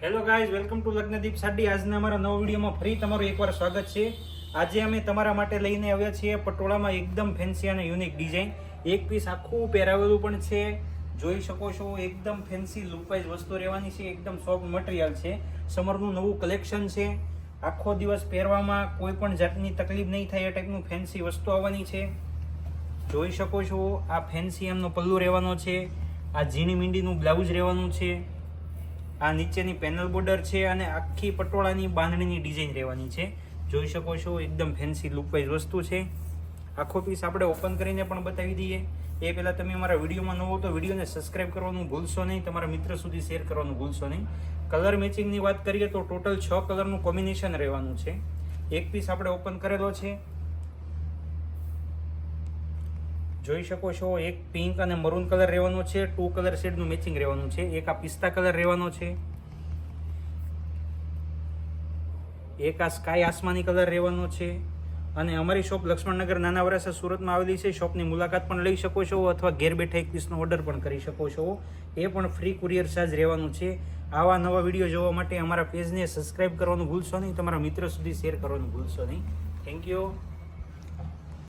Hello guys, welcome to Lagnadeep sari. આજના અમારા નવા વિડીયોમાં ફરી તમારું એકવાર સ્વાગત છે. આજે અમે તમારા માટે લઈને આવ્યા છીએ પટોળામાં એકદમ ફેન્સી અને યુનિક ડિઝાઇન. એક પીસ આખું પહેરાવેલું પણ છે. જોઈ શકો છો, એકદમ ફેન્સી લુકવાઇઝ વસ્તુ રહેવાની છે. એકદમ સોફ્ટ મટીરિયલ છે. સમરનું નવું કલેક્શન છે. આખો દિવસ પહેરવામાં કોઈ પણ જાતની તકલીફ નહીં થાય એ ટાઈપનું ફેન્સી વસ્તુ આવવાની છે. જોઈ શકો છો, આ ફેન્સી એમનો પલ્લુ રહેવાનો છે. આ ઝીણી મીંડીનું બ્લાઉઝ રહેવાનું છે. આ નીચેની પેનલ બોર્ડર છે અને આખી પટોળાની બાંધણીની ડિઝાઇન રહેવાની છે. જોઈ શકો છો, એકદમ ફેન્સી લુકવાઇઝ વસ્તુ છે. આખો પીસ આપણે ઓપન કરીને પણ બતાવી દઈએ. એ પહેલાં તમે અમારા વિડીયોમાં ન હો તો વિડીયોને સબસ્ક્રાઇબ કરવાનું ભૂલશો નહીં. તમારા મિત્ર સુધી શેર કરવાનું ભૂલશો નહીં. કલર મેચિંગની વાત કરીએ તો ટોટલ 6 કલરનું કોમ્બિનેશન રહેવાનું છે. એક પીસ આપણે ઓપન કરેલો છે. જોઈ શકો છો, એક પિંક અને મરૂન કલર રહેવાનો છે. 2 કલર શેડનું મેચિંગ રહેવાનું છે. એક આ પિસ્તા કલર રહેવાનો છે. એક આ સ્કાય આસમાની કલર રહેવાનો છે. અને અમારી શોપ લક્ષ્મણનગર નાના વરાસા સુરતમાં આવેલી છે. શોપની મુલાકાત પણ લઈ શકો છો અથવા ઘેર બેઠા એક પીસનો ઓર્ડર પણ કરી શકો છો. એ પણ ફ્રી કુરિયર ચાર્જ રહેવાનું છે. આવા નવા વિડીયો જોવા માટે અમારા પેજને સબસ્ક્રાઇબ કરવાનું ભૂલશો નહીં. તમારા મિત્ર સુધી શેર કરવાનું ભૂલશો નહીં. Thank you.